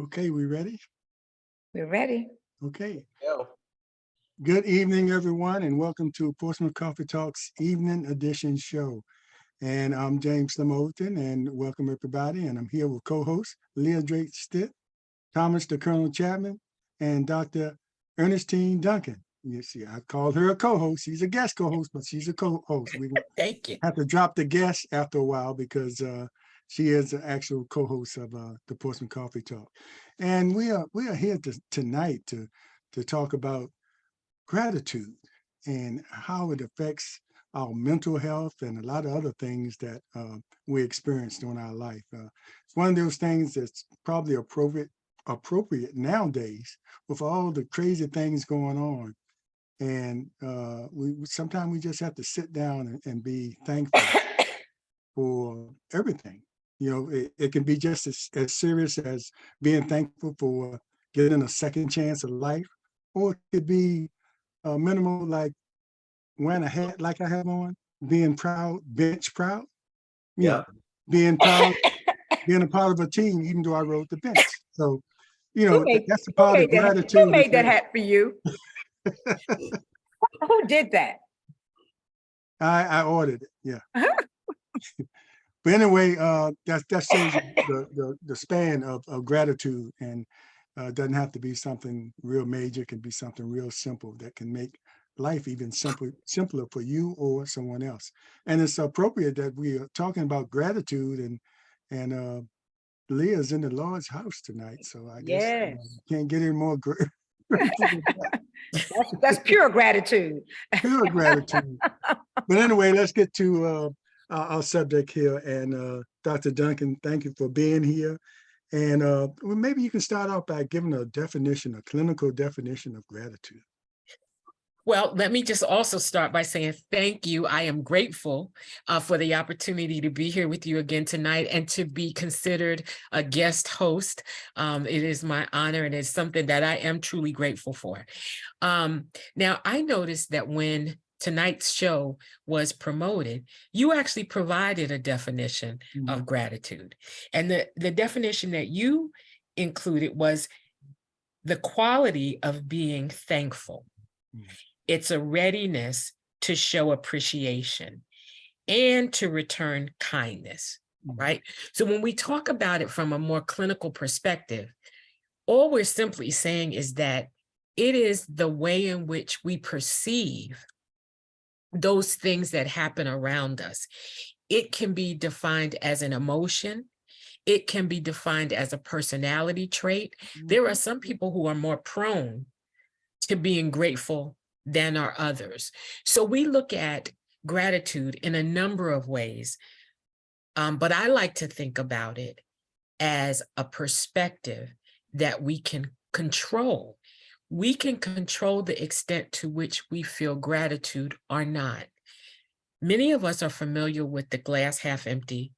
Okay, we ready? We're ready. Okay. Yeah. Good evening, everyone, and welcome to Portsmouth Coffee Talks Evening Edition show. And I'm James Overton, and welcome everybody. And I'm here with co-host Leah Drake Stitt, Thomas the Colonel Chapman, and Dr. Ernestine Duncan. You see, I called her a co-host. She's a guest co-host, but she's a co-host. We Thank you. have to drop the guest after a while because she is the actual co-host of the Portsmouth Coffee Talk. And we are here tonight to talk about gratitude and how it affects our mental health and a lot of other things that we experience during our life. It's one of those things that's probably appropriate nowadays with all the crazy things going on. And we sometimes we just have to sit down and be thankful for everything. You know, it can be just as serious as being thankful for getting a second chance of life, or it could be minimal, like wearing a hat like I have on, being proud, bench proud, you know, being proud, being a part of a team, even though I rode the bench. So, you know, that's a part of gratitude. Who made that hat for you? Who did that? I ordered it, yeah. But anyway, that shows the span of gratitude, and it doesn't have to be something real major. It can be something real simple that can make life even simpler for you or someone else. And it's appropriate that we are talking about gratitude, and Leah's in the Lord's house tonight, so I guess can't get any more That's pure gratitude. pure gratitude. But anyway, let's get to our subject here. And Dr. Duncan, thank you for being here. And well, maybe you can start off by giving a clinical definition of gratitude. Well, let me just also start by saying thank you. I am grateful for the opportunity to be here with you again tonight and to be considered a guest host. It is my honor, and it's something that I am truly grateful for. Now, I noticed that when tonight's show was promoted, you actually provided a definition of gratitude. And the definition that you included was the quality of being thankful. It's a readiness to show appreciation and to return kindness, right? So when we talk about it from a more clinical perspective, all we're simply saying is that it is the way in which we perceive those things that happen around us. It can be defined as an emotion. It can be defined as a personality trait. There are some people who are more prone to being grateful than are others. So we look at gratitude in a number of ways, but I like to think about it as a perspective that we can control. We can control the extent to which we feel gratitude or not. Many of us are familiar with the glass half empty,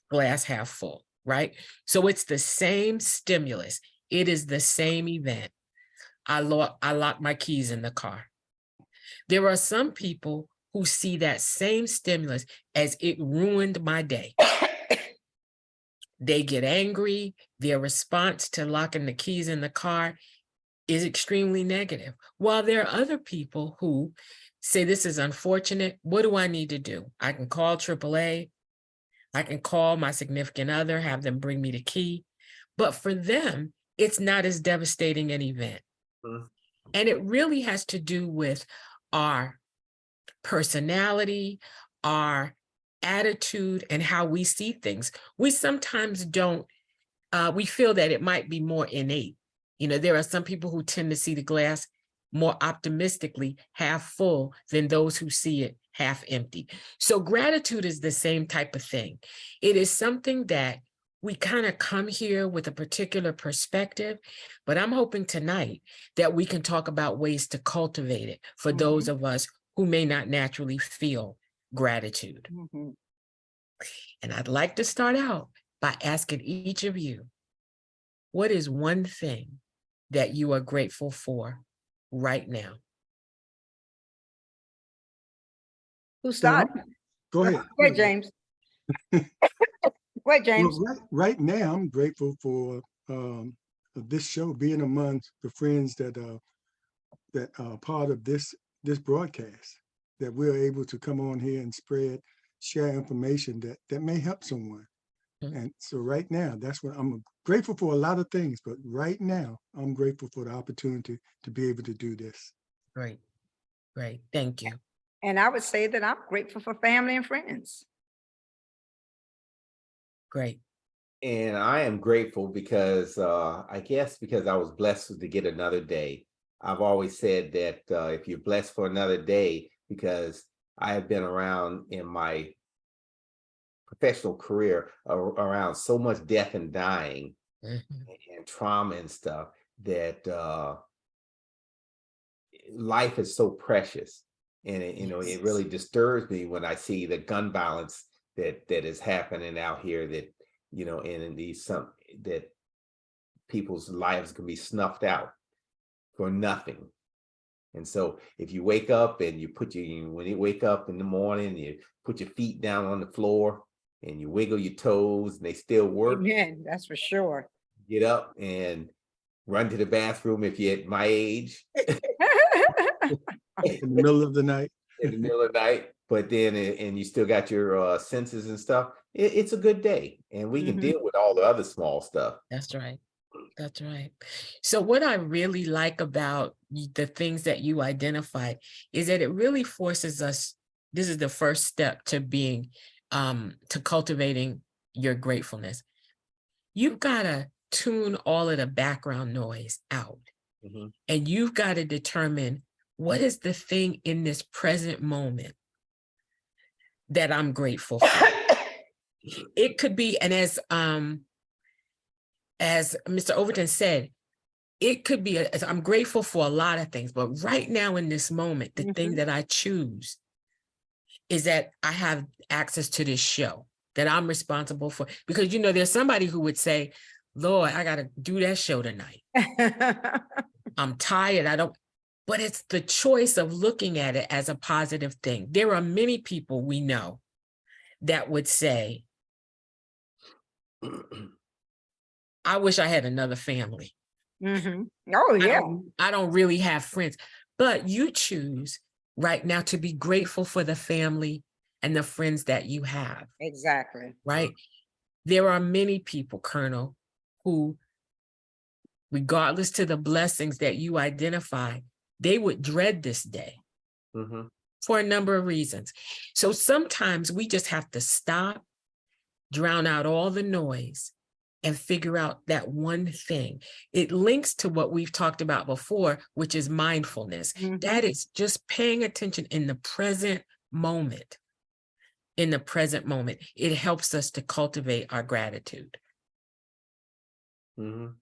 glass half full, right? So it's the same stimulus. It is the same event. I locked my keys in the car. There are some people who see that same stimulus as it ruined my day. They get angry. Their response to locking the keys in the car is extremely negative. While there are other people who say, this is unfortunate. What do I need to do? I can call AAA. I can call my significant other, have them bring me the key. But for them, it's not as devastating an event. And it really has to do with our personality, our attitude, and how we see things. We sometimes don't, we feel that it might be more innate. You know, there are some people who tend to see the glass more optimistically half full than those who see it half empty. So gratitude is the same type of thing. It is something that we kind of come here with a particular perspective, but I'm hoping tonight that we can talk about ways to cultivate it for those of us who may not naturally feel gratitude. And I'd like to start out by asking each of you, what is one thing that you are grateful for right now? Who started? Go ahead. Go ahead, James. Go ahead, James. Well, right now, I'm grateful for this show, being among the friends that are part of this broadcast, that we're able to come on here and share information that may help someone. Mhm. And so right now, that's what I'm grateful for, a lot of things, but right now I'm grateful for the opportunity to be able to do this. Great, great. Thank you. And I would say that I'm grateful for family and friends. Great. And I am grateful because I guess because I was blessed to get another day. I've always said that if you're blessed for another day, because I have been around in my professional career around so much death and dying Mhm. and trauma and stuff, that life is so precious. And it, it Yes. really disturbs me when I see the gun violence that is happening out here, that and in these that people's lives can be snuffed out for nothing. And so if you wake up and when you wake up in the morning, you put your feet down on the floor and you wiggle your toes and they still work, Amen. That's for sure. get up and run to the bathroom if you're at my age In the middle of the night. in the middle of the night, but then and you still got your senses and stuff, it's a good day, and we can Mhm. deal with all the other small stuff. That's right. That's right. So what I really like about the things that you identified is that it really forces us, this is the first step to being, to cultivating your gratefulness. You've got to tune all of the background noise out. Mhm. And you've got to determine what is the thing in this present moment that I'm grateful for. It could be, and as Mr. Overton said, it could be, I'm grateful for a lot of things, but right now in this moment, the thing Mhm. that I choose is that I have access to this show that I'm responsible for. Because, there's somebody who would say, Lord, I got to do that show tonight. I'm tired. But it's the choice of looking at it as a positive thing. There are many people we know that would say, I wish I had another family. Mhm. Oh, yeah. I don't really have friends, but you choose right now to be grateful for the family and the friends that you have, Exactly. right? There are many people, Colonel, who, regardless to the blessings that you identify, they would dread this day Mhm. for a number of reasons. So sometimes we just have to stop, drown out all the noise, and figure out that one thing. It links to what we've talked about before, which is mindfulness. Mhm. That is just paying attention in the present moment. In the present moment, it helps us to cultivate our gratitude. Mhm.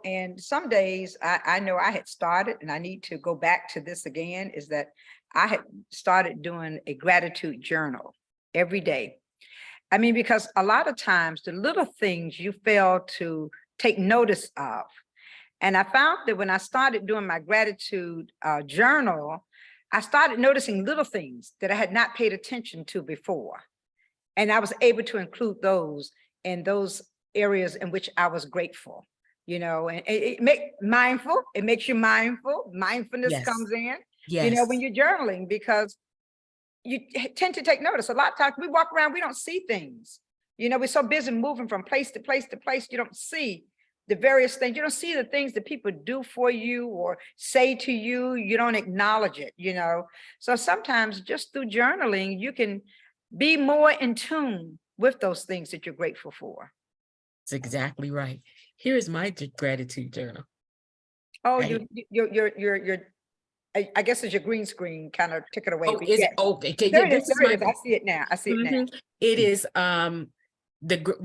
And some days I know I had started, and I need to go back to this again, is that I had started doing a gratitude journal every day. I mean, because a lot of times the little things you fail to take notice of. And I found that when I started doing my gratitude journal, I started noticing little things that I had not paid attention to before. And I was able to include those in those areas in which I was grateful, and it makes you mindful. Mindfulness Yes. comes in, Yes. when you're journaling, because you tend to take notice. A lot of times we walk around, we don't see things. We're so busy moving from place to place to place. You don't see the various things. You don't see the things that people do for you or say to you. You don't acknowledge it. So sometimes just through journaling, you can be more in tune with those things that you're grateful for. That's exactly right. Here is my gratitude journal. Oh, Right. I guess it's your green screen kind of took it away. Oh, But is yes, it? Okay. there it is. This is There it my. is. I see it now. I see it now. Mhm. It is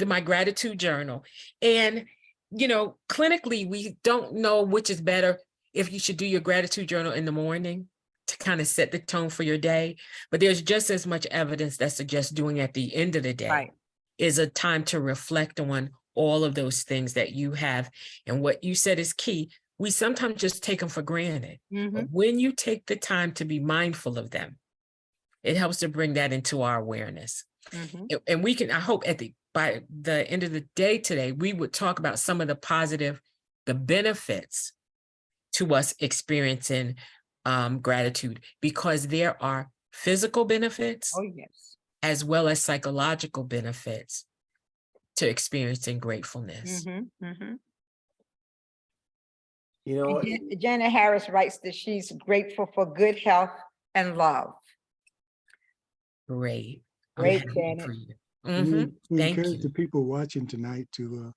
my gratitude journal. And clinically, we don't know which is better, if you should do your gratitude journal in the morning to kind of set the tone for your day. But there's just as much evidence that suggests doing at the end of the day Right. is a time to reflect on all of those things that you have. And what you said is key. We sometimes just take them for granted. But Mhm. when you take the time to be mindful of them, it helps to bring that into our awareness. Mhm. And we can, I hope by the end of the day today, we would talk about some of the benefits to us experiencing gratitude, because there are physical benefits Oh, yes. as well as psychological benefits to experiencing gratefulness. You know, Janet Harris writes that she's grateful for good health and love. Great. I'm Great, happy Janet. for you. We Thank encourage the you. people watching tonight to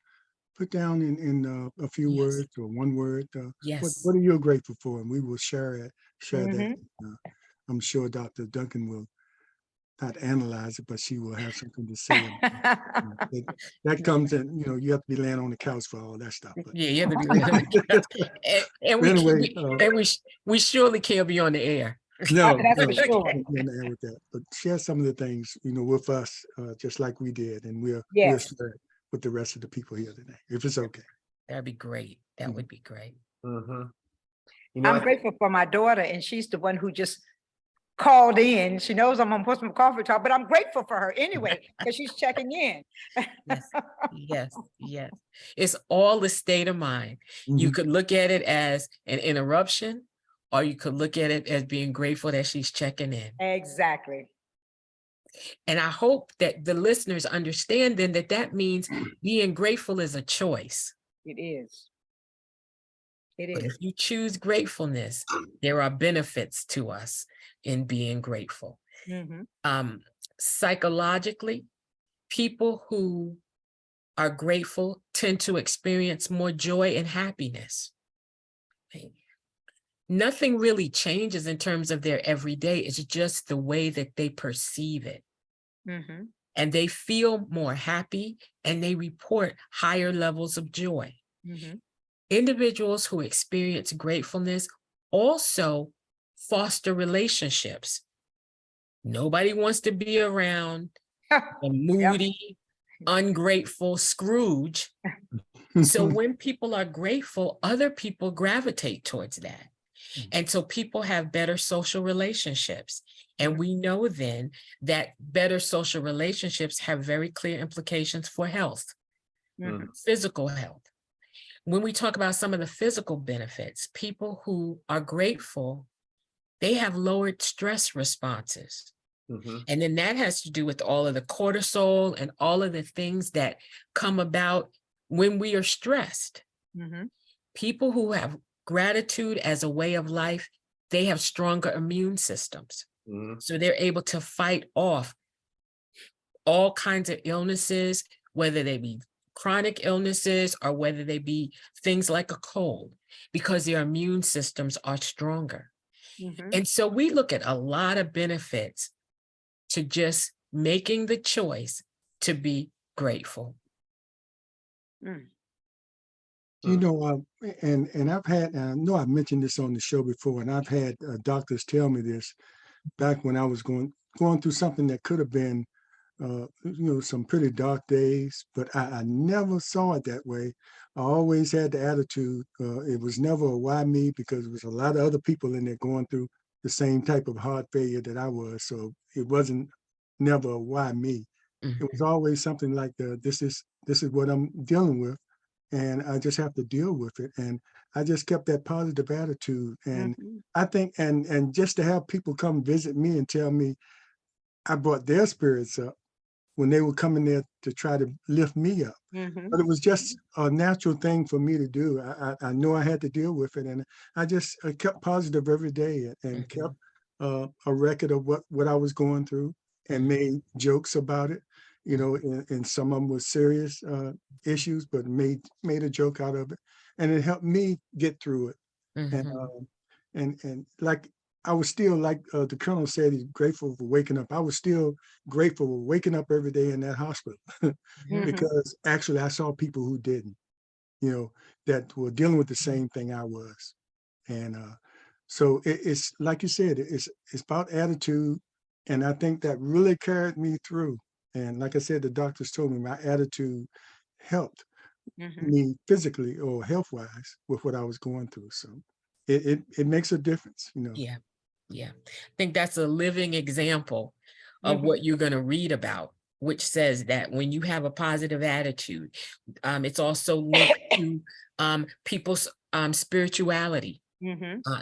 put down in a few Yes. words or one word, Yes. what are you grateful for? And we will share that. Mhm. I'm sure Dr. Duncan will not analyze it, but she will have something to say. That comes in, you have to be laying on the couch for all that stuff. But Yeah, you have to be really and we anyway, we surely can't be on the air. no, That's no, for sure. can't be on the air with that. But share some of the things, with us, just like we did, and we'll Yes. share it with the rest of the people here today, if it's okay. That'd be great. That Mhm. would be great. you know, I'm grateful for my daughter, and she's the one who just called in. She knows I'm on Postman Coffee Talk, but I'm grateful for her anyway, because she's checking in. Yes, yes, yes. It's all the state of mind. You Mhm. could look at it as an interruption, or you could look at it as being grateful that she's checking in. Exactly. And I hope that the listeners understand then that means being grateful is a choice. It is. It But if is. you choose gratefulness, there are benefits to us in being grateful. Mhm. Psychologically, people who are grateful tend to experience more joy and happiness. Nothing really changes in terms of their everyday. It's just the way that they perceive it. Mhm. And they feel more happy, and they report higher levels of joy. Mhm. Individuals who experience gratefulness also foster relationships. Nobody wants to be around a moody, ungrateful Scrooge. So when people are grateful, other people gravitate towards that. And so people have better social relationships. And we know then that better social relationships have very clear implications for health, Mhm. physical health. When we talk about some of the physical benefits, people who are grateful, they have lowered stress responses. And then that has to do with all of the cortisol and all of the things that come about when we are stressed. Mhm. People who have gratitude as a way of life, they have stronger immune systems. So they're able to fight off all kinds of illnesses, whether they be chronic illnesses or whether they be things like a cold, because their immune systems are stronger. Mhm. And so we look at a lot of benefits to just making the choice to be grateful. Mm. And I've had, and I know I've mentioned this on the show before, and I've had doctors tell me this back when I was going through something that could have been, some pretty dark days, but I never saw it that way. I always had the attitude, it was never a why me, because there was a lot of other people in there going through the same type of heart failure that I was. So it wasn't never a why me. It was always something like this is what I'm dealing with, and I just have to deal with it. And I just kept that positive attitude. And Mhm. I think, and just to have people come visit me and tell me I brought their spirits up when they were coming there to try to lift me up. Mhm. But it was just a natural thing for me to do. I know I had to deal with it, and I kept positive every day and kept a record of what I was going through and made jokes about it. And some of them were serious issues, but made a joke out of it, and it helped me get through it. And like I was still, like the colonel said, he's grateful for waking up. I was still grateful for waking up every day in that hospital Mhm. because actually I saw people who didn't, that were dealing with the same thing I was. And so it's like you said, it's about attitude, and I think that really carried me through. And like I said, the doctors told me my attitude helped Mhm. me physically or health wise with what I was going through. So it makes a difference. Yeah, yeah. I think that's a living example of Mhm. what you're going to read about which says that when you have a positive attitude, it's also linked to people's spirituality.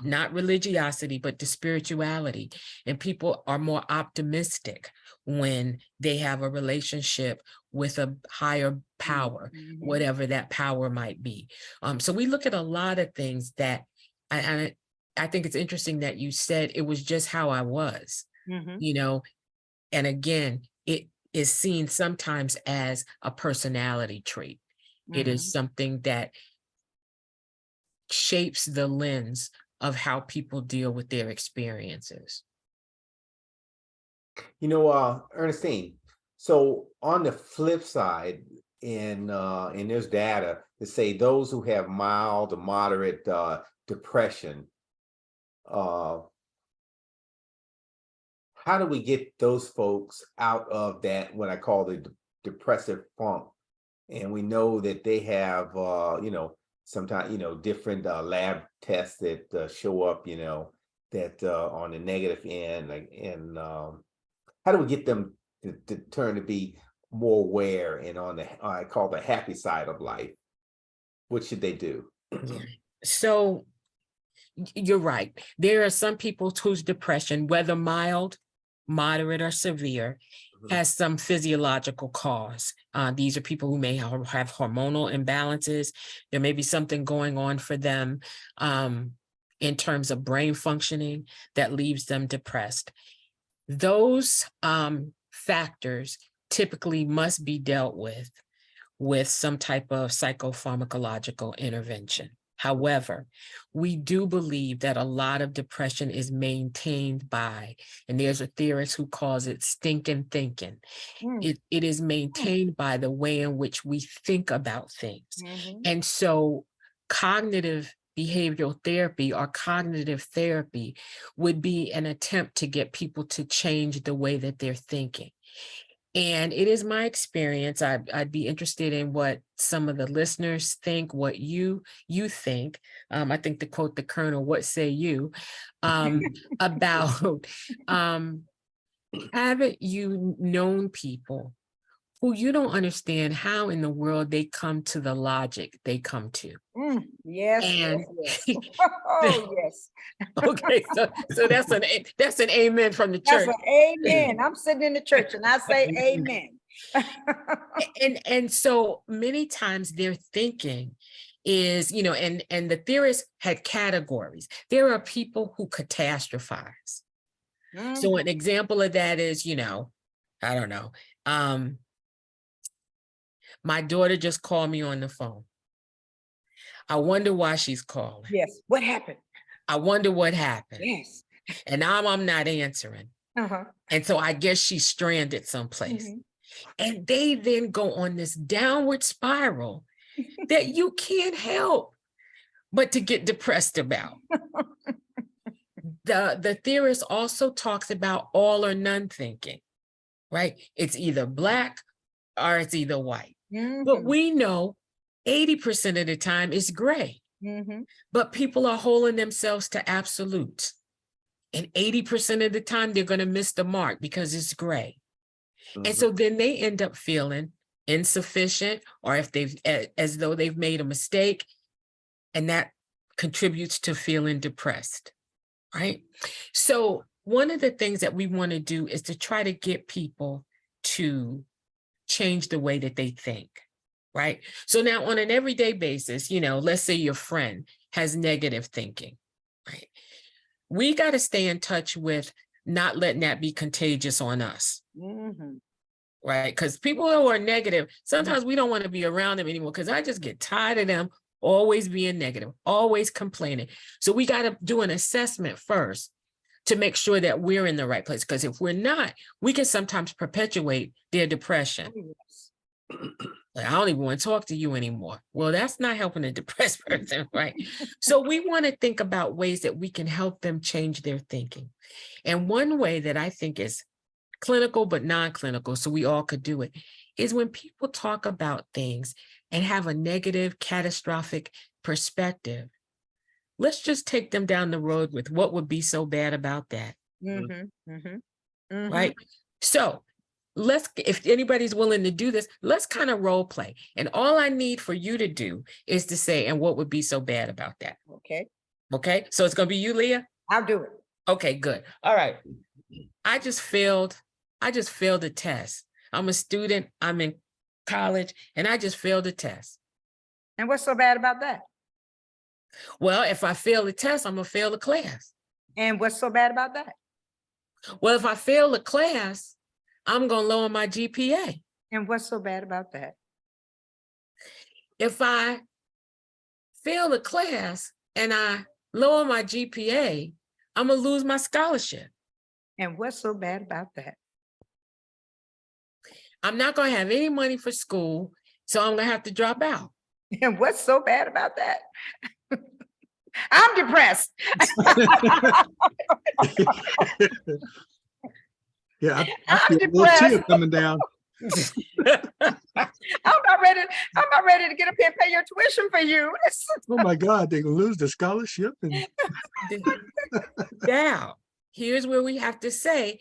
Not religiosity, but the spirituality. And people are more optimistic when they have a relationship with a higher power, whatever that power might be. So we look at a lot of things that I think it's interesting that you said it was just how I was, you know, and again, it is seen sometimes as a personality trait. It is something that shapes the lens of how people deal with their experiences. You know, Ernestine, so on the flip side, and there's data to say those who have mild to moderate depression, how do we get those folks out of that, what I call the depressive funk? And we know that they have, you know, sometimes, you know, different lab tests that show up, you know, that on the negative end, like, and how do we get them to turn to be more aware and on the, I call the happy side of life? What should they do? Yeah. So you're right. There are some people whose depression, whether mild, moderate, or severe, has some physiological cause. These are people who may have hormonal imbalances. There may be something going on for them in terms of brain functioning that leaves them depressed. Those factors typically must be dealt with some type of psychopharmacological intervention. However, we do believe that a lot of depression is maintained by, and there's a theorist who calls it stinking thinking. It is maintained by the way in which we think about things. And so cognitive behavioral therapy or cognitive therapy would be an attempt to get people to change the way that they're thinking. And it is my experience. I'd be interested in what some of the listeners think, what you think. I think to quote the Colonel, what say you about haven't you known people who you don't understand how in the world they come to the logic they come to? Yes, And yes. Oh, yes. okay, so that's an amen from the That's church. an amen. I'm sitting in the church and I say amen. And so many times their thinking is, you know, and the theorists had categories. There are people who catastrophize. So an example of that is, you know, I don't know. My daughter just called me on the phone. I wonder why she's calling. Yes. What happened? I wonder what happened. Yes. And now I'm not answering. And so I guess she's stranded someplace. And they then go on this downward spiral that you can't help but to get depressed about. The theorist also talks about all or none thinking, right? It's either black or it's either white. But we know 80% of the time it's gray. But people are holding themselves to absolutes. And 80% of the time they're going to miss the mark because it's gray. And so then they end up feeling insufficient, or if they've, as though they've made a mistake, and that contributes to feeling depressed, right? So one of the things that we want to do is to try to get people to change the way that they think, right? So now on an everyday basis, you know, let's say your friend has negative thinking, right? We got to stay in touch with not letting that be contagious on us. Right? Because people who are negative, sometimes we don't want to be around them anymore because I just get tired of them always being negative, always complaining. So we got to do an assessment first to make sure that we're in the right place. Because if we're not, we can sometimes perpetuate their depression. Like, I don't even want to talk to you anymore. Well, that's not helping a depressed person, right? So we want to think about ways that we can help them change their thinking. And one way that I think is clinical but non-clinical, so we all could do it, is when people talk about things and have a negative, catastrophic perspective, let's just take them down the road with what would be so bad about that. Right? So if anybody's willing to do this, let's kind of role play. And all I need for you to do is to say, and what would be so bad about that? Okay, Okay, so it's gonna be you, Leah? I'll do it. Okay, good. All right. I just failed a test. I'm a student, I'm in college, and I just failed a test. And what's so bad about that? Well, if I fail the test, I'm gonna fail the class. And what's so bad about that? Well, if I fail the class, I'm gonna lower my GPA. And what's so bad about that? If I fail the class and I lower my GPA, I'm gonna lose my scholarship. And what's so bad about that? I'm not gonna have any money for school, so I'm gonna have to drop out. And what's so bad about that? I'm depressed. Yeah, I I'm feel a little depressed. tear coming down. I'm not ready to get up here and pay your tuition for you. Oh my God, they're gonna lose the scholarship. And Now, here's where we have to say,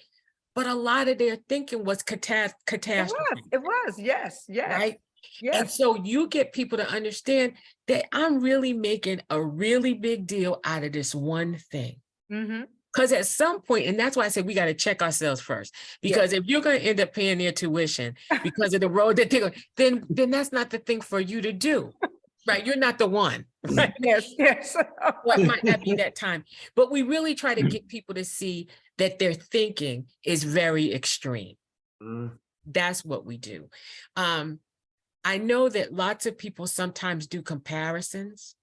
but a lot of their thinking was catastrophe, It was, yes, yes, right? And yes. so you get people to understand that I'm really making a really big deal out of this one thing. Mhm. Because at some point, and that's why I said we got to check ourselves first. Because if you're going to end up paying their tuition because of the road that they're going, then that's not the thing for you to do, right? You're not the one, right? Yes, yes. Well, it might not be that time, but we really try to get people to see that their thinking is very extreme. Mm. That's what we do. I know that lots of people sometimes do comparisons.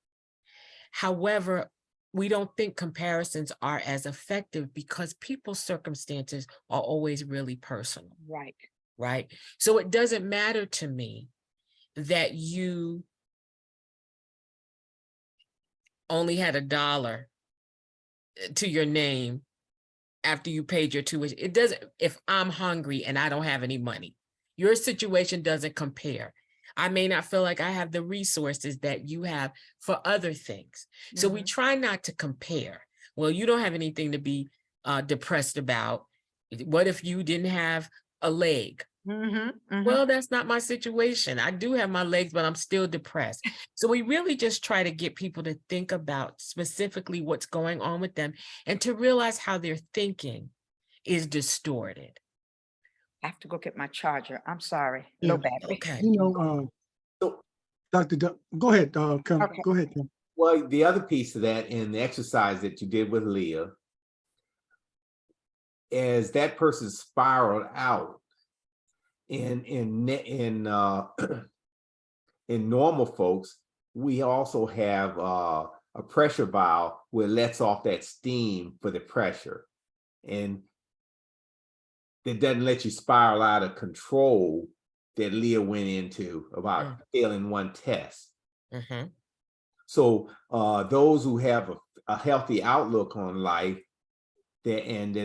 However, we don't think comparisons are as effective because people's circumstances are always really personal, Right. right? So it doesn't matter to me that you only had $1 to your name after you paid your tuition. It doesn't, if I'm hungry and I don't have any money, your situation doesn't compare. I may not feel like I have the resources that you have for other things. So we try not to compare. Well, you don't have anything to be depressed about. What if you didn't have a leg? Well, that's not my situation. I do have my legs, but I'm still depressed. So we really just try to get people to think about specifically what's going on with them and to realize how their thinking is distorted. I have to go get my charger. I'm sorry. Yeah. Low battery. Okay. you know, So, Dr. Go ahead, Okay. go ahead, Kim. well, the other piece of that in the exercise that you did with Leah, as that person spiraled out in normal folks, we also have a pressure valve where it lets off that steam for the pressure, and that doesn't let you spiral out of control that Leah went into about failing one test. So those who have a healthy outlook on life that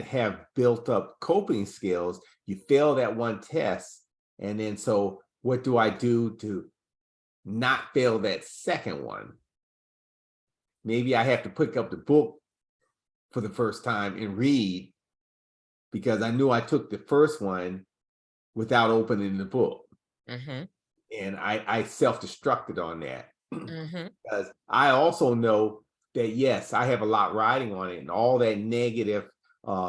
have built up coping skills, you fail that one test, and then so what do I do to not fail that second one? Maybe I have to pick up the book for the first time and read because I knew I took the first one without opening the book. And I self-destructed on that. Because I also know that, yes, I have a lot riding on it, and all that negative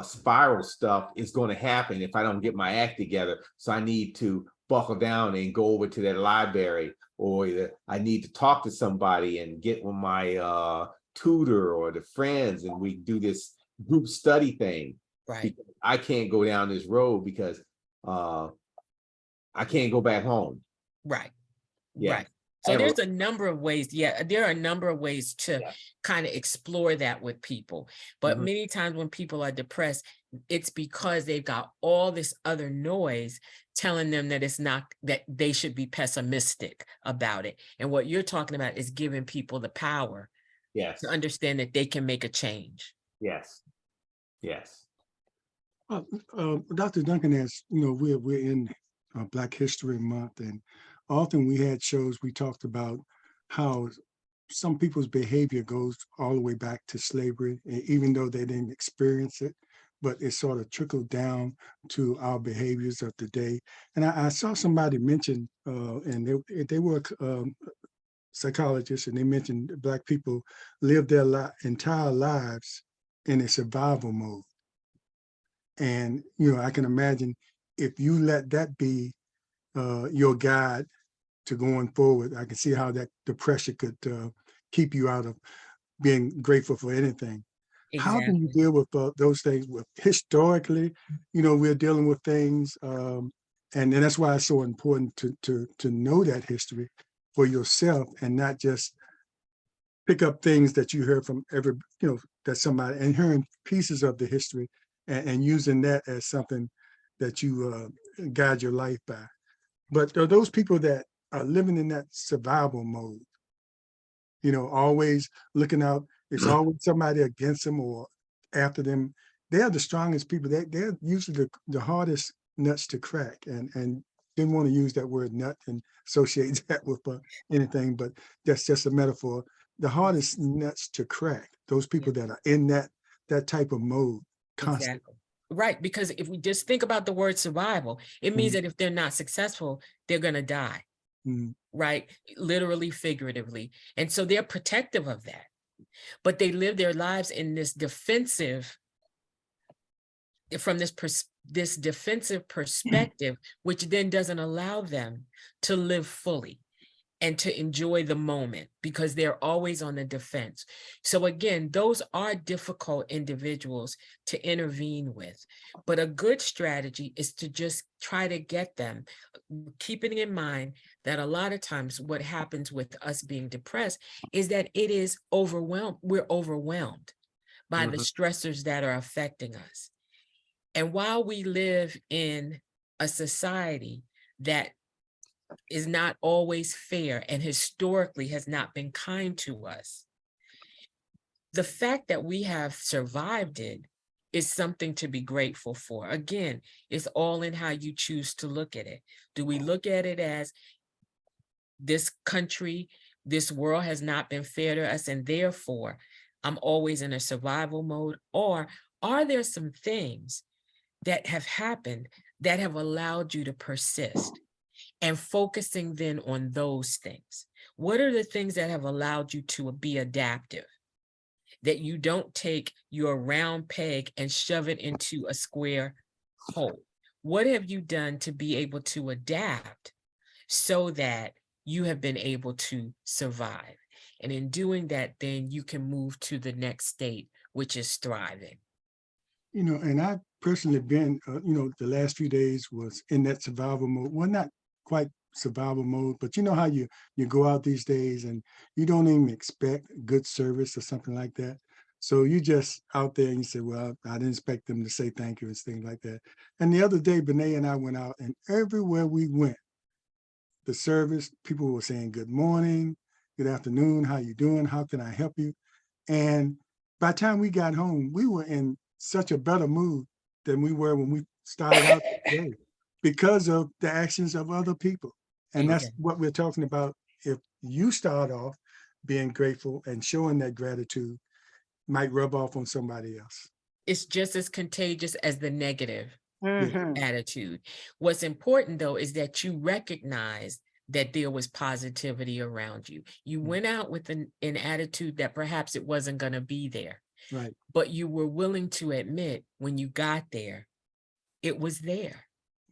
spiral stuff is going to happen if I don't get my act together. So I need to buckle down and go over to that library, or I need to talk to somebody and get with my tutor or the friends, and we do this group study thing. Right. I can't go down this road because I can't go back home. Right. Yeah. Right. So there's a number of ways. Yeah, there are a number of ways to kind of explore that with people. But many times when people are depressed, it's because they've got all this other noise telling them that it's not, that they should be pessimistic about it. And what you're talking about is giving people the power to understand that they can make a change. Yes. Yes. Dr. Duncan, as you know, we're in Black History Month, and often we had shows we talked about how some people's behavior goes all the way back to slavery, and even though they didn't experience it, but it sort of trickled down to our behaviors of the day. And I saw somebody mention, and they were psychologists, and they mentioned Black people live their entire lives in a survival mode. And, I can imagine if you let that be your guide to going forward, I can see how that the pressure could keep you out of being grateful for anything. How do you Exactly. deal with those things? With historically, we're dealing with things, and that's why it's so important to know that history for yourself and not just pick up things that you heard from that somebody, and hearing pieces of the history and using that as something that you guide your life by. But there are those people that are living in that survival mode, always looking out. It's always somebody against them or after them. They're the strongest people. They're usually the hardest nuts to crack. And didn't want to use that word nut and associate that with anything, but that's just a metaphor. The hardest nuts to crack, those Yeah, people that are in that type of mode constantly. exactly. Right. Because if we just think about the word survival, it means Mhm. that if they're not successful, they're going to die. Mhm. Right. Literally, figuratively. And so they're protective of that. But they live their lives in this defensive, from this defensive perspective, which then doesn't allow them to live fully and to enjoy the moment because they're always on the defense. So again, those are difficult individuals to intervene with. But a good strategy is to just try to get them, keeping in mind that a lot of times what happens with us being depressed is that it is overwhelmed. We're overwhelmed by the Mhm. stressors that are affecting us. And while we live in a society that is not always fair and historically has not been kind to us, the fact that we have survived it is something to be grateful for. Again, it's all in how you choose to look at it. Do we look at it as this country, this world has not been fair to us, and therefore I'm always in a survival mode? Or are there some things that have happened that have allowed you to persist? And focusing then on those things. What are the things that have allowed you to be adaptive? That you don't take your round peg and shove it into a square hole. What have you done to be able to adapt so that you have been able to survive? And in doing that, then you can move to the next state, which is thriving. And I've personally been, the last few days was in that survival mode. Well, not quite survival mode, but you know how you go out these days and you don't even expect good service or something like that. So you just out there and you say, well, I didn't expect them to say thank you and things like that. And the other day, Benet and I went out, and everywhere we went, the service, people were saying good morning, good afternoon, how you doing? How can I help you? And by the time we got home, we were in such a better mood than we were when we started out the day because of the actions of other people. And that's Exactly. what we're talking about. If you start off being grateful and showing that gratitude, might rub off on somebody else. It's just as contagious as the negative Yeah. Mhm. attitude. What's important though is that you recognize that there was positivity around you. You Mm. went out with an attitude that perhaps it wasn't going to be there, Right. but you were willing to admit when you got there, it was there.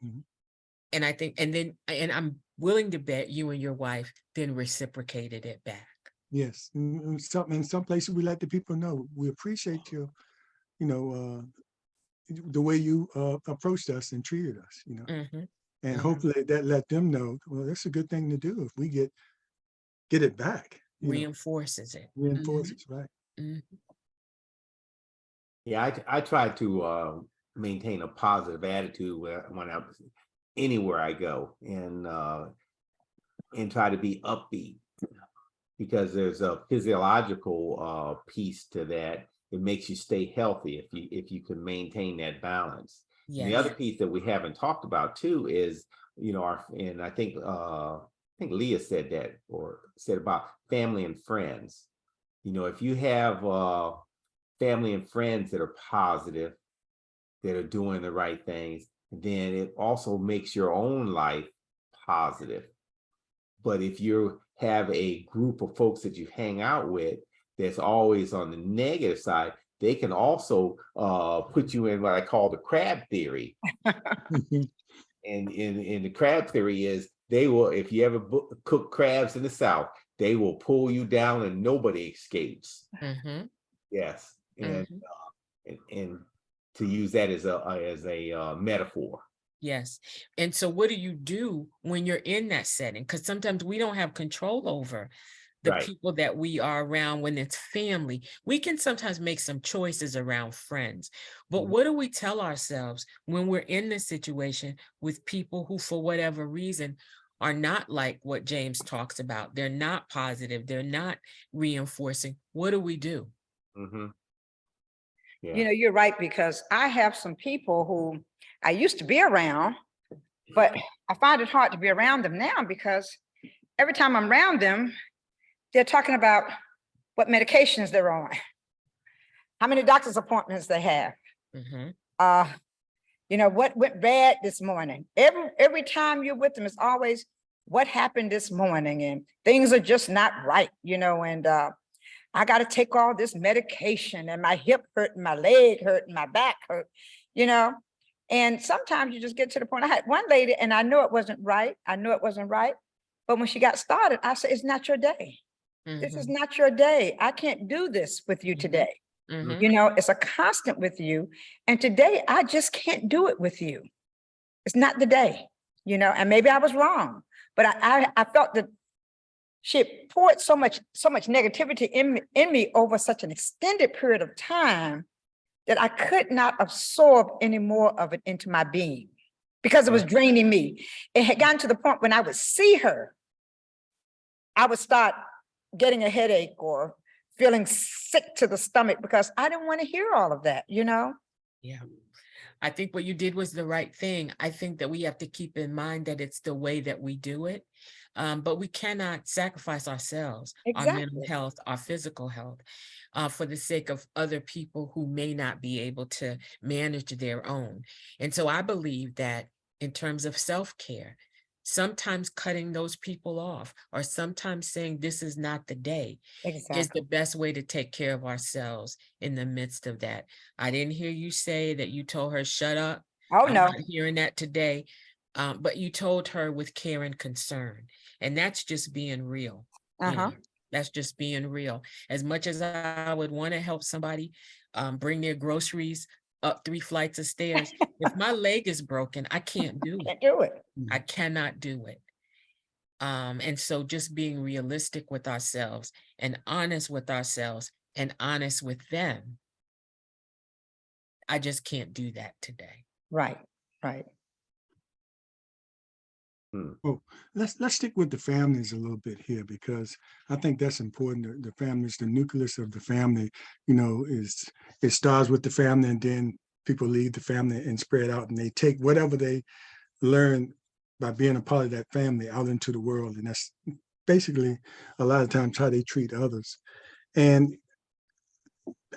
Mhm. And I think, and I'm willing to bet you and your wife then reciprocated it back. Yes. In some places, we let the people know we appreciate you know, the way you approached us and treated us. Mhm, And mhm. hopefully that let them know, well, that's a good thing to do if we get it back. Reinforces it. Mhm, Reinforces, right? mhm. Yeah, I try to maintain a positive attitude when I anywhere I go, and try to be upbeat, because there's a physiological piece to that. It makes you stay healthy if you can maintain that balance. And the other Yes, piece that we haven't talked about too is, and I think Leah said that, or said about family and friends. If you have family and friends that are positive, that are doing the right things, then it also makes your own life positive. But if you have a group of folks that you hang out with that's always on the negative side, they can also put you in what I call the crab theory. And in the crab theory is they will, if you ever cook crabs in the South, they will pull you down and nobody escapes. Mhm, Yes, and mhm. and to use that as a metaphor. Yes. And so what do you do when you're in that setting? Because sometimes we don't have control over the Right. people that we are around when it's family. We can sometimes make some choices around friends. But Mhm. what do we tell ourselves when we're in this situation with people who, for whatever reason, are not like what James talks about? They're not positive. They're not reinforcing. What do we do? Mhm. You Yeah. know, you're right, because I have some people who I used to be around, but I find it hard to be around them now because every time I'm around them, they're talking about what medications they're on, how many doctor's appointments they have. Mhm. Uh, you know, what went bad this morning. Every time you're with them, it's always what happened this morning, and things are just not right, you know, and I got to take all this medication, and my hip hurt, and my leg hurt, and my back hurt, you know. And sometimes you just get to the point. I had one lady, and I knew it wasn't right. I knew it wasn't right. But when she got started, I said, it's not your day. This is Mhm. not your day. I can't do this with you Mhm. today. Mhm. You know, it's a constant with you. And today I just can't do it with you. It's not the day, you know, and maybe I was wrong, but I felt that she had poured so much negativity in me over such an extended period of time that I could not absorb any more of it into my being because it was draining me. It had gotten to the point when I would see her, I would start getting a headache or feeling sick to the stomach because I didn't want to hear all of that, you know? Yeah. I think what you did was the right thing. I think that we have to keep in mind that it's the way that we do it. But we cannot sacrifice ourselves, our mental Exactly. health, our physical health, for the sake of other people who may not be able to manage their own. And so I believe that in terms of self-care, sometimes cutting those people off or sometimes saying this is not the day is the Exactly. best way to take care of ourselves in the midst of that. I didn't hear you say that you told her, shut up. Oh, I'm no. not hearing that today. But you told her with care and concern. And that's just being real. You know, Uh-huh. that's just being real. As much as I would want to help somebody bring their groceries up 3 flights of stairs, if my leg is broken, I can't do it. Can't do it. I cannot do it. And so just being realistic with ourselves and honest with ourselves and honest with them. I just can't do that today. Right. Right. Well, let's stick with the families a little bit here because I think that's important. The families, the nucleus of the family, you know, is it starts with the family, and then people leave the family and spread out, and they take whatever they learn by being a part of that family out into the world, and that's basically a lot of times how they treat others. And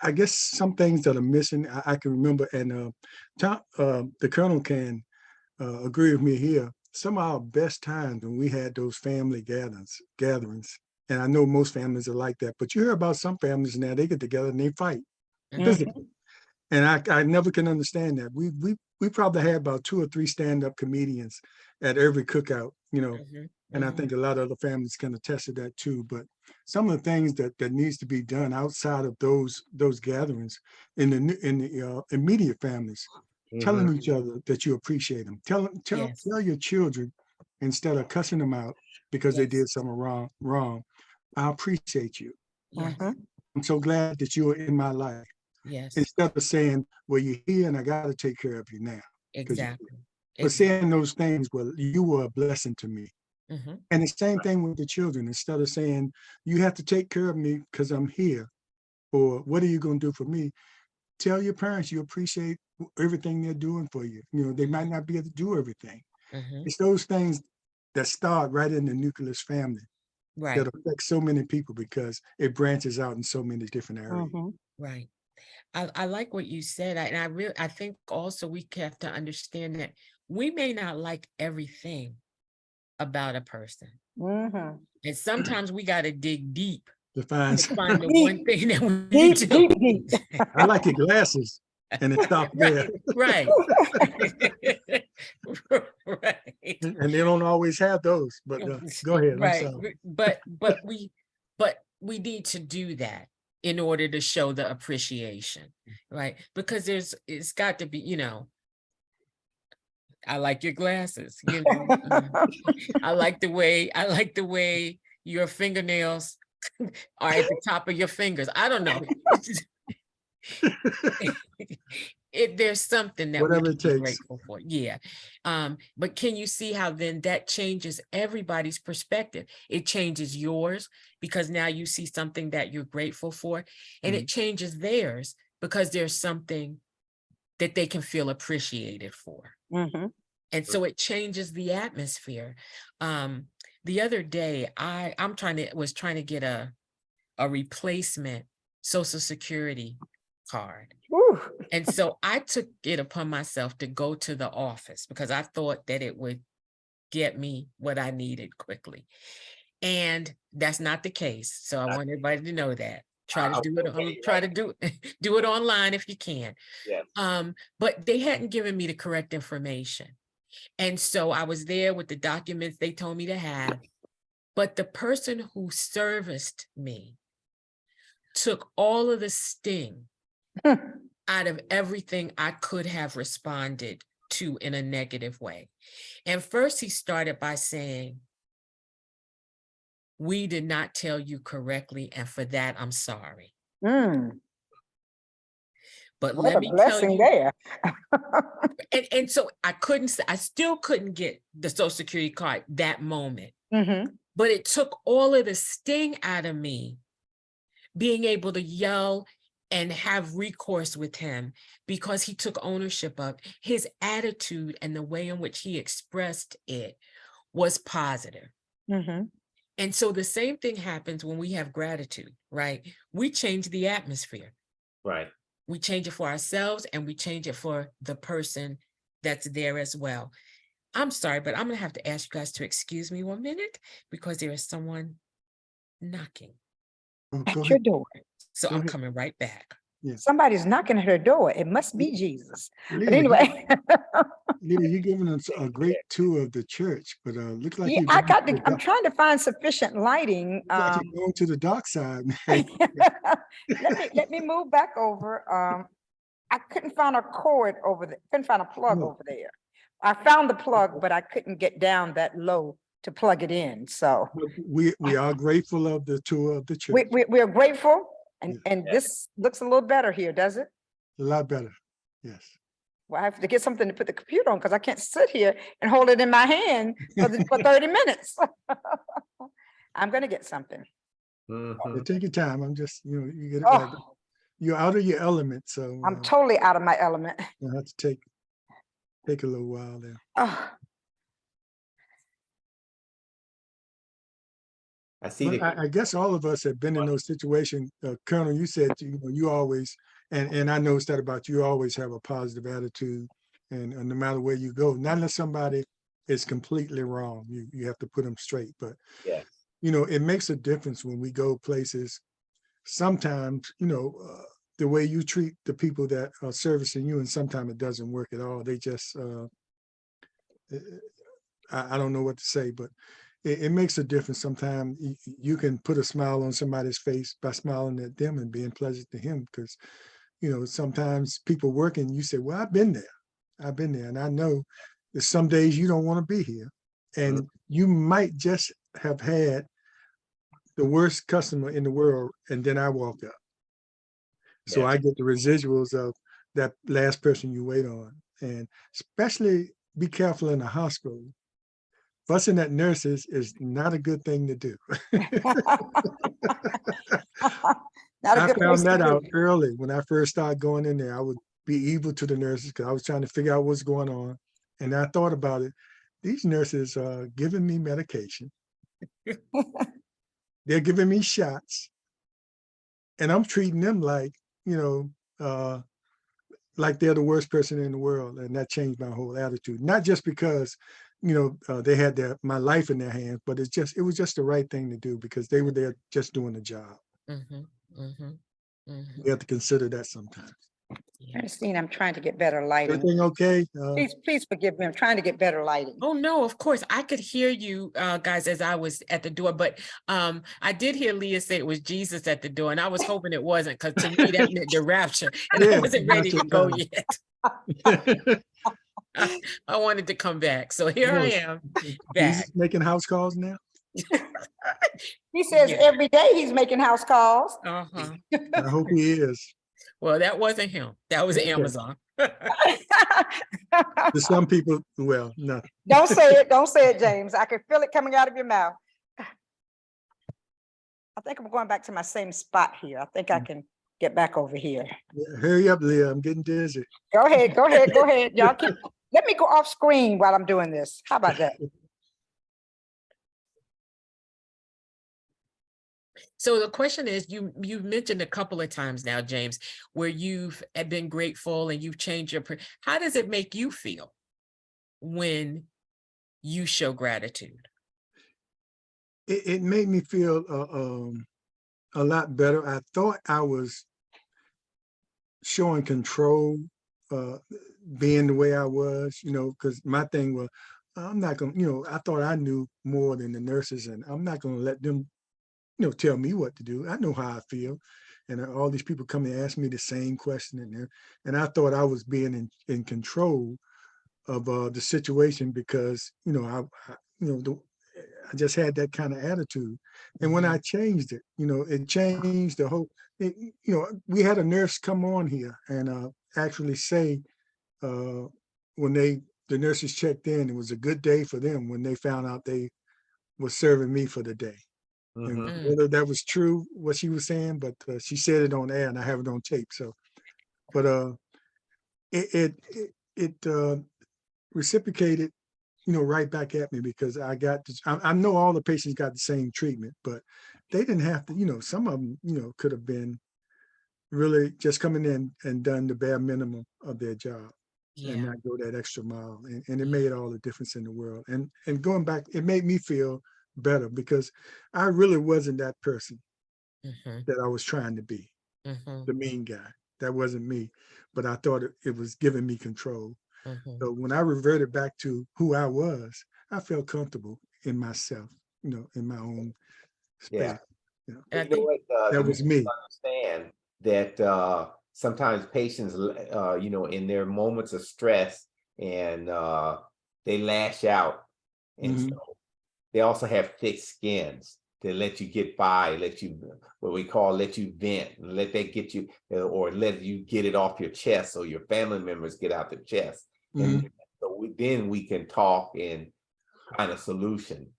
I guess some things that are missing, I can remember, and the Colonel can agree with me here. Some of our best times when we had those family gatherings, and I know most families are like that, but you hear about some families now, they get together and they fight Mhm, physically. And I never can understand that. We probably had about 2 or 3 stand-up comedians at every cookout, you know, mhm, and I mhm. think a lot of other families can attest to that too. But some of the things that needs to be done outside of those gatherings in the immediate families, telling Mhm. each other that you appreciate them. Yes, Tell your children instead of cussing them out because they yes, did something wrong. I appreciate you. yes, I'm so glad that you are in my life yes, instead of saying, well, you're here and I got to take care of you now. Because exactly. but Exactly. saying those things, well, you were a blessing to me. Mhm, And the same thing with the children. Instead of saying, you have to take care of me because I'm here, or what are you going to do for me? Tell your parents you appreciate everything they're doing for you. You know, they might not be able to do everything. mhm. It's those things that start right in the nucleus family that Right, affect so many people because it branches out in so many different areas. Mm-hmm. right. I like what you said. I think also we have to understand that we may not like everything about a person. Mhm. And sometimes we got to dig deep To find, to find the Deep, one thing that we deep, do. deep, deep. I like your glasses, and it stopped there. Right, right. Right. And they don't always have those, but go ahead. I'm Right. sorry. But we need to do that in order to show the appreciation, right? Because it's got to be, I like your glasses, I like the way your fingernails are at the top of your fingers. I don't know. There's something that we Whatever can it be takes. grateful for. Yeah. But can you see how then that changes everybody's perspective? It changes yours because now you see something that you're grateful for, and it changes theirs because there's something that they can feel appreciated for. Mhm. And so it changes the atmosphere. The other day, was trying to get a replacement Social Security card. Whew. And so I took it upon myself to go to the office because I thought that it would get me what I needed quickly. And that's not the case. So I want everybody to know that. Try to do it on, try to do it online if you can. Yes. But they hadn't given me the correct information. And so I was there with the documents they told me to have. But the person who serviced me took all of the sting out of everything I could have responded to in a negative way. And first he started by saying, "We did not tell you correctly, and for that, I'm sorry. Mm, But what let a me tell blessing you," there. and so I still couldn't get the Social Security card that moment, Mhm. but it took all of the sting out of me being able to yell and have recourse with him because he took ownership of his attitude, and the way in which he expressed it was positive. Mhm. And so the same thing happens when we have gratitude, right? We change the atmosphere. Right. We change it for ourselves, and we change it for the person that's there as well. I'm sorry, but I'm going to have to ask you guys to excuse me 1 minute because there is someone knocking. Oh, go At your ahead. door. So Go I'm ahead. coming right back. Somebody's knocking at her door. It must be Jesus. But Leah, anyway, Leah, you're giving us a great tour of the church, but looks like yeah, you're going to the I'm dark, trying to find sufficient lighting. looks like you're going to the dark side. Man. Let me move back over. I couldn't find a cord over there. Couldn't find a plug No. over there. I found the plug, but I couldn't get down that low to plug it in. So But we are grateful of the tour of the church. we're grateful, and Yes. and this looks a little better here, does it? A lot better. Yes. Well, I have to get something to put the computer on because I can't sit here and hold it in my hand for 30 minutes. I'm gonna get something. Mhm. Yeah, take your time. I'm just, you get it right. Oh, You're out of your element, so I'm totally out of my element. you'll have to take a little while there. Oh, I see But the I guess all of us have been in those situations. Colonel, you said, you always, and I noticed that about you, always have a positive attitude, and no matter where you go, not unless somebody is completely wrong, you have to put them straight. But yeah. it makes a difference when we go places. Sometimes, the way you treat the people that are servicing you, and sometimes it doesn't work at all. They just, I don't know what to say, but it makes a difference. Sometimes you can put a smile on somebody's face by smiling at them and being pleasant to him, because, sometimes people working, you say, well, I've been there. And I know that some days you don't want to be here. And you might just have had the worst customer in the world, and then I walk up. So Yeah. I get the residuals of that last person you wait on. And especially be careful in the hospital. Fussing at nurses is not a good thing to do. not a I good place found to that be. out early when I first started going in there. I would be evil to the nurses because I was trying to figure out what's going on. And I thought about it. These nurses are giving me medication. They're giving me shots. And I'm treating them like, like they're the worst person in the world, and that changed my whole attitude. Not just because, they had my life in their hands, but it was just the right thing to do because they were there just doing the job. Mhm, mhm, mhm. We have to consider that sometimes. Yeah. Ernestine, I'm trying to get better lighting. Everything okay? Please forgive me. I'm trying to get better lighting. Oh, no, of course. I could hear you guys as I was at the door, but I did hear Leah say it was Jesus at the door, and I was hoping it wasn't, because to me that meant the rapture, and I Yeah, wasn't not ready your to go time. yet. I wanted to come back. So here I Yes. am Jesus back. making house calls now? He says Yeah. every day he's making house calls. Uh-huh. I hope he is. Well, that wasn't him. That was Okay. Amazon. To some people, well, nothing. Don't say it. Don't say it, James. I can feel it coming out of your mouth. I think I'm going back to my same spot here. I think I can get back over here. Yeah, hurry up, Leah. I'm getting dizzy. Go ahead. Go ahead. Go ahead. Y'all keep. Let me go off screen while I'm doing this. How about that? So the question is, you've mentioned a couple of times now, James, where you've been grateful and you've changed how does it make you feel when you show gratitude? It made me feel a lot better. I thought I was showing control, being the way I was, because my thing was, I'm not going to, I thought I knew more than the nurses, and I'm not going to let them, tell me what to do. I know how I feel. And all these people come and ask me the same question in there. And I thought I was being in control of the situation because, I just had that kind of attitude. And when I changed it, it changed the whole, we had a nurse come on here and actually say, when the nurses checked in, it was a good day for them when they found out they were serving me for the day. And Mhm. whether that was true, what she was saying, but she said it on air and I have it on tape. So, but it reciprocated, right back at me because I know all the patients got the same treatment, but they didn't have to, some of them, could have been really just coming in and done the bare minimum of their job and Yeah. not go that extra mile. And it made all the difference in the world. And going back, it made me feel better because I really wasn't that person Mhm, that I was trying to be, mhm, the mean guy. That wasn't me, but I thought it was giving me control. mhm. So when I reverted back to who I was, I felt comfortable in myself, in my own Yeah. space. You know, And I You know think, what, that the was people me. understand that sometimes patients, in their moments of stress and they lash out. And Mhm. so they also have thick skins to let you get by, let you, what we call, let you vent and let that get you, or let you get it off your chest so your family members get out their chest. And Mhm. so then we can talk and find a solution.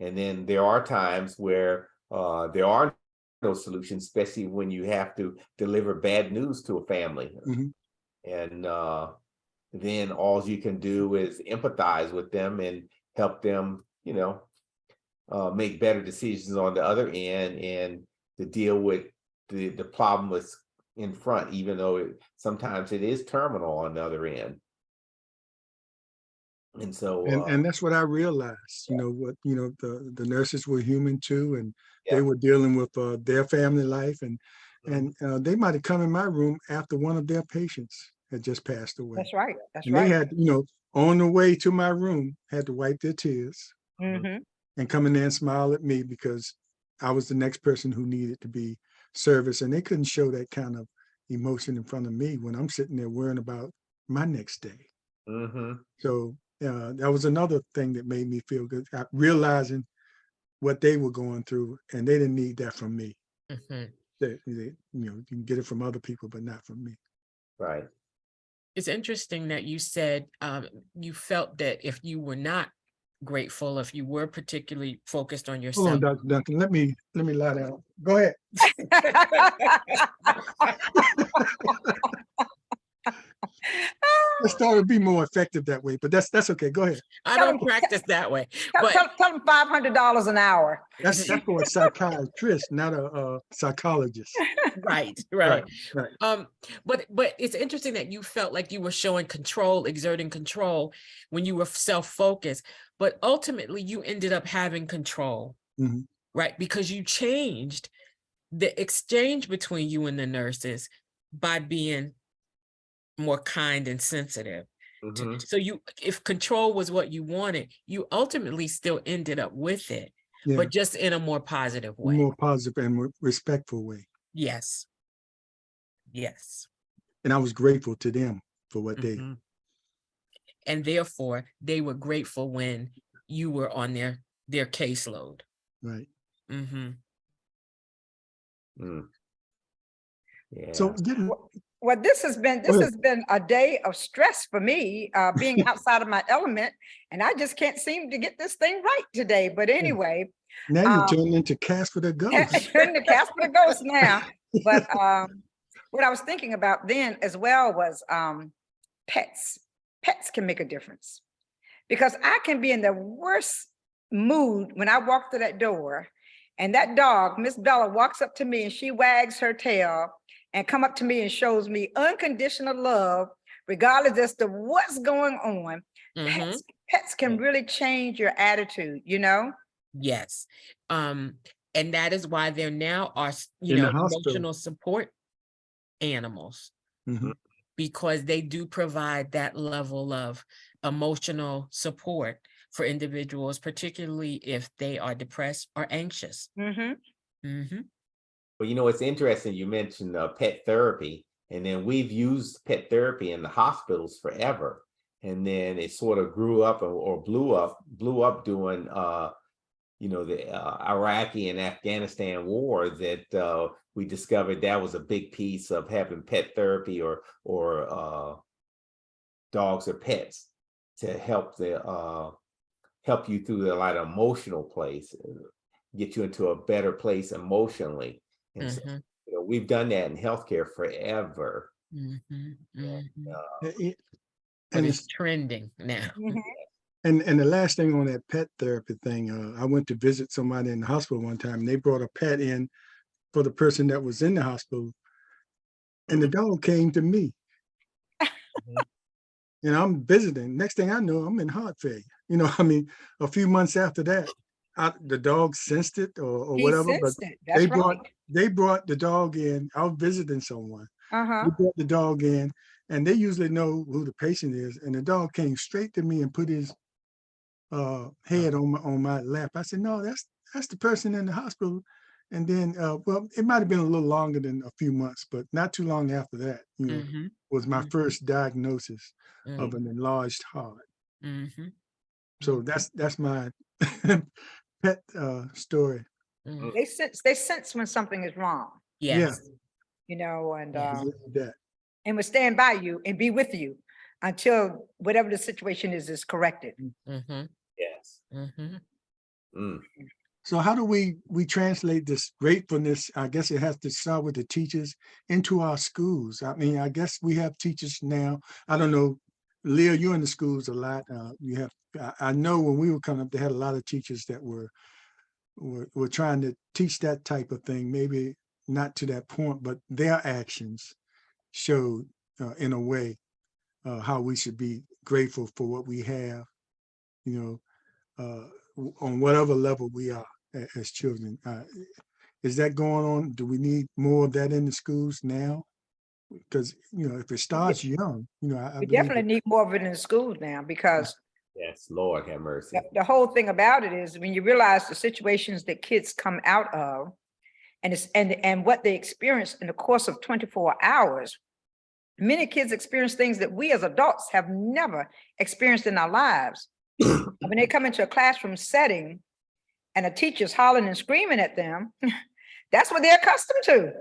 And then there are times where there are no solutions, especially when you have to deliver bad news to a family. Mhm. And then all you can do is empathize with them and help them, make better decisions on the other end and to deal with the problem that's in front, even though sometimes it is terminal on the other end. And so, And that's what I realized, the nurses were human too, and they yeah. were dealing with their family life and Mhm. they might have come in my room after one of their patients had just passed away. That's right. That's And they right. had, on the way to my room, had to wipe their tears Mm-hmm. and come in there and smile at me because I was the next person who needed to be serviced. And they couldn't show that kind of emotion in front of me when I'm sitting there worrying about my next day. Mhm. So that was another thing that made me feel good, realizing what they were going through, and they didn't need that from me. mhm. You can get it from other people, but not from me. Right. It's interesting that you said you felt that if you were not grateful, if you were particularly focused on Hold on, yourself. Dr. Duncan. Let me lie down. Go ahead. Just thought it'd be more effective that way, but that's okay. Go ahead. I Tell don't them- practice that way, Tell, but tell them $500 an hour. That's for a psychiatrist, not a psychologist. right. Right. Right. But it's interesting that you felt like you were showing control, exerting control when you were self-focused, but ultimately you ended up having control, Mhm. right? Because you changed the exchange between you and the nurses by being more kind and sensitive. Mhm. So if control was what you wanted, you ultimately still ended up with it, Yeah. but just in a more positive way. More positive and more respectful way. Yes. Yes. And I was grateful to them for what they. Mhm. And therefore, they were grateful when you were on their caseload. Right. Mm-hmm. Mm. Yeah. So getting. Well, this has been a day of stress for me, being outside of my element, and I just can't seem to get this thing right today. But anyway, Now you're turning into Casper the Ghost. turning to Casper the Ghost now. But what I was thinking about then as well was pets. Pets can make a difference, because I can be in the worst mood when I walk through that door, and that dog, Miss Bella, walks up to me and she wags her tail and come up to me and shows me unconditional love, regardless as to what's going on. Mhm. Pets can really change your attitude, you know? Yes. And that is why there now are, In the hospital. emotional support animals, Mhm. because they do provide that level of emotional support for individuals, particularly if they are depressed or anxious. Mm-hmm. Mm-hmm. Well, it's interesting you mentioned pet therapy, and then we've used pet therapy in the hospitals forever. And then it sort of grew up or blew up during the Iraqi and Afghanistan war, that we discovered that was a big piece of having pet therapy or dogs or pets to help you through the like emotional place, get you into a better place emotionally. And so, Mhm. we've done that in healthcare forever. Mhm. And, Mhm. But And it's trending now. and the last thing on that pet therapy thing, I went to visit somebody in the hospital one time, and they brought a pet in for the person that was in the hospital, and the dog came to me. And I'm visiting. Next thing I know, I'm in heart failure. I mean, a few months after that, the dog sensed it or He whatever. But sensed it. That's right. they brought the dog in. I was visiting someone. Uh-huh. They brought the dog in, and they usually know who the patient is. And the dog came straight to me and put his head on my lap. I said, "No, that's the person in the hospital." And then, well, it might have been a little longer than a few months, but not too long after that, Mhm. was my first diagnosis of Mhm. an enlarged heart. Mhm. So that's my pet story. Mhm. They sense when something is wrong, Yeah, Yes. and Yes. that. and will stand by you and be with you until whatever the situation is corrected. Mhm. yes. Mhm. Mm. So how do we translate this gratefulness? I guess it has to start with the teachers into our schools. I mean, I guess we have teachers now. I don't know, Leah, you're in the schools a lot. You have. I know when we were coming up, they had a lot of teachers that were trying to teach that type of thing. Maybe not to that point, but their actions showed, in a way, how we should be grateful for what we have. On whatever level we are as children. Is that going on? Do we need more of that in the schools now? Because, if it starts young, I We believe definitely need more of it in the schools now, because Yes, Lord have mercy. the whole thing about it is when you realize the situations that kids come out of, and what they experience in the course of 24 hours. Many kids experience things that we as adults have never experienced in our lives. When they come into a classroom setting and a teacher's hollering and screaming at them, that's what they're accustomed to.